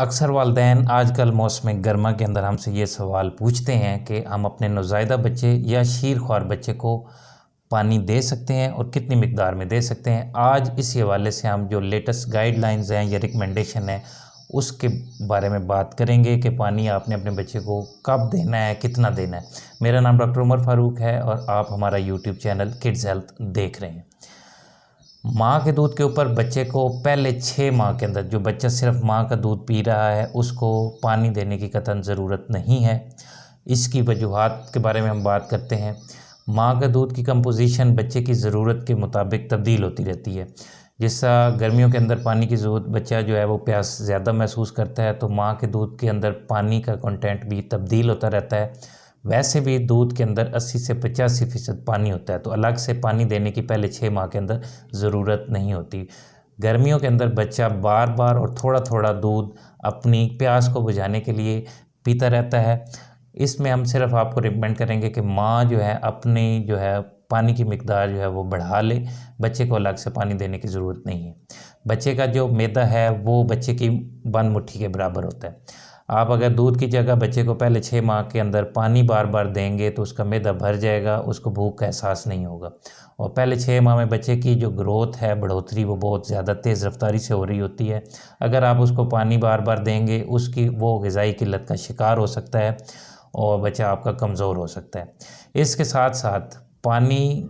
अक्सर वालिदैन आजकल मौसम गर्मा के अंदर हमसे ये सवाल पूछते हैं कि हम अपने नौज़ायदा बच्चे या शीरख्वार बच्चे को पानी दे सकते हैं और कितनी मिकदार में दे सकते हैं। आज इसी हवाले से हम जो लेटेस्ट गाइडलाइंस हैं या रिकमेंडेशन है उसके बारे में बात करेंगे कि पानी आपने अपने बच्चे को कब देना है, कितना देना है। मेरा नाम डॉक्टर उमर फ़ारूक है और आप हमारा यूट्यूब चैनल किड्स हेल्थ देख रहे हैं। माँ के दूध के ऊपर बच्चे को पहले 6 माह के अंदर जो बच्चा सिर्फ माँ का दूध पी रहा है उसको पानी देने की कतई ज़रूरत नहीं है। इसकी वजूहात के बारे में हम बात करते हैं। माँ का दूध की कंपोजिशन बच्चे की ज़रूरत के मुताबिक तब्दील होती रहती है। जैसा गर्मियों के अंदर पानी की ज़रूरत बच्चा जो है वो प्यास ज़्यादा महसूस करता है, तो माँ के दूध के अंदर पानी का कंटेंट भी तब्दील होता रहता है। वैसे भी दूध के अंदर 80 से 85% पानी होता है, तो अलग से पानी देने की पहले 6 माह के अंदर ज़रूरत नहीं होती। गर्मियों के अंदर बच्चा बार बार और थोड़ा थोड़ा दूध अपनी प्यास को बुझाने के लिए पीता रहता है। इसमें हम सिर्फ आपको रिकमेंड करेंगे कि माँ जो है अपनी जो है पानी की मिकदार जो है वो बढ़ा ले। बच्चे को अलग से पानी देने की ज़रूरत नहीं है। बच्चे का जो मैदा है वो बच्चे की बंद मुट्ठी के बराबर होता है। आप अगर दूध की जगह बच्चे को पहले 6 माह के अंदर पानी बार बार देंगे तो उसका मैदा भर जाएगा, उसको भूख का एहसास नहीं होगा। और पहले 6 माह में बच्चे की जो ग्रोथ है, बढ़ोतरी, वो बहुत ज़्यादा तेज़ रफ्तारी से हो रही होती है। अगर आप उसको पानी बार बार देंगे उसकी वो ग़िज़ाई किल्लत का शिकार हो सकता है और बच्चा आपका कमज़ोर हो सकता है। इसके साथ साथ पानी,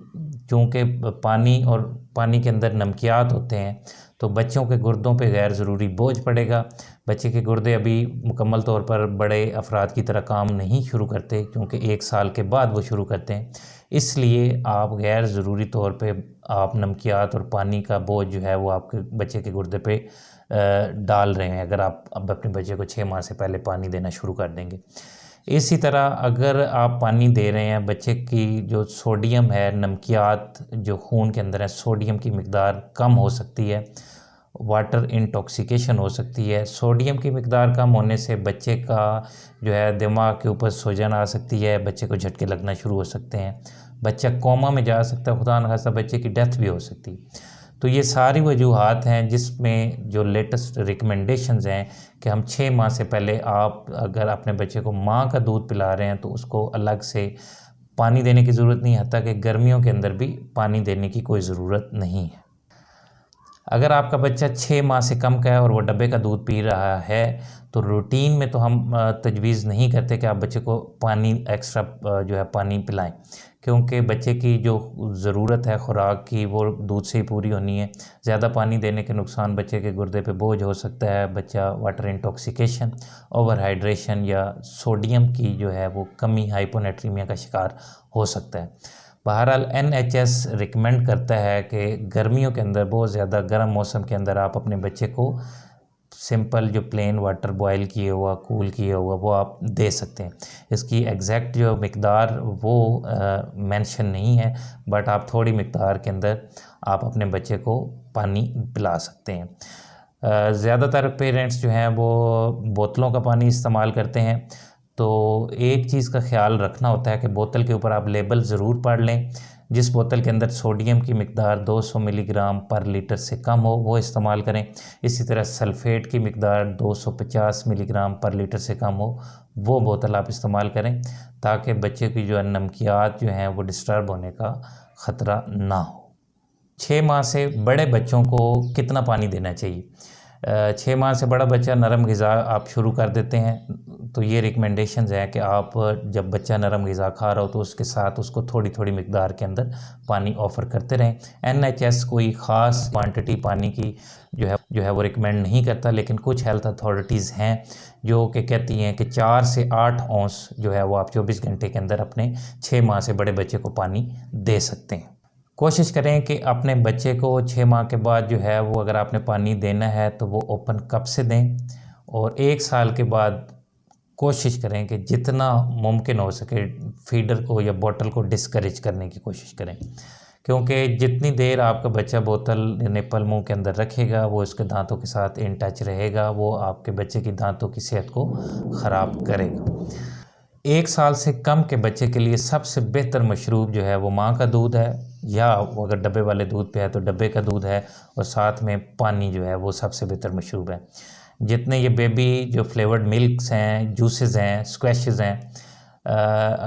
चूँकि पानी और पानी के अंदर नमकियात होते हैं तो बच्चों के गुर्दों पे गैर ज़रूरी बोझ पड़ेगा। बच्चे के गुर्दे अभी मुकम्मल तौर पर बड़े अफराद की तरह काम नहीं शुरू करते, क्योंकि 1 साल के बाद वो शुरू करते हैं। इसलिए आप गैर ज़रूरी तौर पे आप नमकियात और पानी का बोझ जो है वो आपके बच्चे के गुर्दे पे डाल रहे हैं, अगर आप अब अपने बच्चे को 6 माह से पहले पानी देना शुरू कर देंगे। इसी तरह अगर आप पानी दे रहे हैं, बच्चे की जो सोडियम है, नमकियात जो खून के अंदर है, सोडियम की मिकदार कम हो सकती है, वाटर इंटॉक्सिकेशन हो सकती है। सोडियम की मिकदार कम होने से बच्चे का जो है दिमाग के ऊपर सूजन आ सकती है, बच्चे को झटके लगना शुरू हो सकते हैं, बच्चा कोमा में जा सकता है, खुदा न खास्ता बच्चे की डेथ भी हो सकती है। तो ये सारी वजूहात हैं जिसमें जो लेटेस्ट रिकमेंडेशंस हैं कि हम 6 माह से पहले आप अगर अपने बच्चे को माँ का दूध पिला रहे हैं तो उसको अलग से पानी देने की ज़रूरत नहीं है, हत्ता कि गर्मियों के अंदर भी पानी देने की कोई ज़रूरत नहीं है। अगर आपका बच्चा 6 माह से कम का है और वो डब्बे का दूध पी रहा है तो रूटीन में तो हम तजवीज़ नहीं करते कि आप बच्चे को पानी एक्स्ट्रा जो है पानी पिलाएं, क्योंकि बच्चे की जो ज़रूरत है खुराक की वो दूध से ही पूरी होनी है। ज़्यादा पानी देने के नुकसान बच्चे के गुर्दे पे बोझ हो सकता है, बच्चा वाटर इंटॉक्सिकेशन, ओवरहाइड्रेशन या सोडियम की जो है वो कमी, हाइपोनेट्रीमिया का शिकार हो सकता है। बहरहाल NHS रिकमेंड करता है कि गर्मियों के अंदर, बहुत ज़्यादा गर्म मौसम के अंदर, आप अपने बच्चे को सिंपल जो प्लेन वाटर बॉयल किए हुआ, कूल किया हुआ, वो आप दे सकते हैं। इसकी एग्जैक्ट जो मिकदार वो मेंशन नहीं है, बट आप थोड़ी मिकदार के अंदर आप अपने बच्चे को पानी पिला सकते हैं। ज़्यादातर पेरेंट्स जो हैं वो बोतलों का पानी इस्तेमाल करते हैं, तो एक चीज़ का ख्याल रखना होता है कि बोतल के ऊपर आप लेबल ज़रूर पढ़ लें। जिस बोतल के अंदर सोडियम की मिकदार 200 मिलीग्राम पर लीटर से कम हो वो इस्तेमाल करें। इसी तरह सल्फ़ेट की मिकदार 250 मिलीग्राम पर लीटर से कम हो वो बोतल आप इस्तेमाल करें, ताकि बच्चे की जो नमकियात जो हैं वो डिस्टर्ब होने का ख़तरा ना हो। 6 माह से बड़े बच्चों को कितना पानी देना चाहिए? 6 माह से बड़ा बच्चा नरम ग़िज़ा आप शुरू कर देते हैं तो ये रिकमेंडेशंस है कि आप जब बच्चा नरम ग़िज़ा खा रहा हो तो उसके साथ उसको थोड़ी थोड़ी मिकदार के अंदर पानी ऑफ़र करते रहें। NHS कोई ख़ास क्वांटिटी पानी की जो है वो रिकमेंड नहीं करता, लेकिन कुछ हेल्थ अथॉरिटीज़ हैं जो कि कहती हैं कि 4 से 8 औंस जो है वो आप 24 घंटे के अंदर अपने 6 माह से बड़े बच्चे को पानी दे सकते हैं। कोशिश करें कि अपने बच्चे को 6 माह के बाद जो है वो अगर आपने पानी देना है तो वो ओपन कप से दें, और 1 साल के बाद कोशिश करें कि जितना मुमकिन हो सके फीडर को या बोतल को डिस्करेज करने की कोशिश करें, क्योंकि जितनी देर आपका बच्चा बोतल निप्पल मुंह के अंदर रखेगा वो उसके दांतों के साथ इन टच रहेगा, वो आपके बच्चे की दांतों की सेहत को ख़राब करेगा। 1 साल से कम के बच्चे के लिए सबसे बेहतर मशरूब जो है वो माँ का दूध है, या वो अगर डब्बे वाले दूध पे है तो डब्बे का दूध है, और साथ में पानी जो है वो सबसे बेहतर मशरूब है। जितने ये बेबी जो फ्लेवर्ड मिल्क्स हैं, जूसेस हैं, स्क्वैशेस हैं,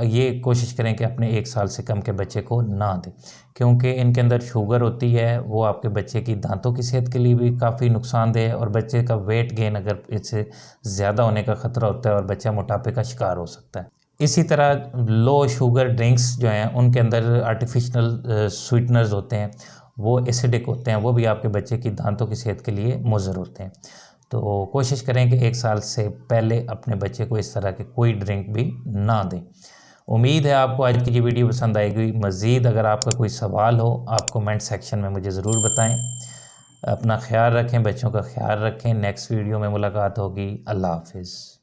ये कोशिश करें कि अपने 1 साल से कम के बच्चे को ना दें, क्योंकि इनके अंदर शुगर होती है, वो आपके बच्चे की दांतों की सेहत के लिए भी काफ़ी नुकसानदेह है और बच्चे का वेट गेन अगर इससे ज़्यादा होने का ख़तरा होता है और बच्चा मोटापे का शिकार हो सकता है। इसी तरह लो शुगर ड्रिंक्स जो हैं उनके अंदर आर्टिफिशियल स्वीटनर्स होते हैं, वो एसिडिक होते हैं, वो भी आपके बच्चे की दांतों की सेहत के लिए मुज़र होते हैं। तो कोशिश करें कि 1 साल से पहले अपने बच्चे को इस तरह के कोई ड्रिंक भी ना दें। उम्मीद है आपको आज की ये वीडियो पसंद आएगी। मज़ीद अगर आपका कोई सवाल हो आप कमेंट सेक्शन में मुझे ज़रूर बताएं। अपना ख्याल रखें, बच्चों का ख्याल रखें। नेक्स्ट वीडियो में मुलाकात होगी। अल्लाह हाफिज़।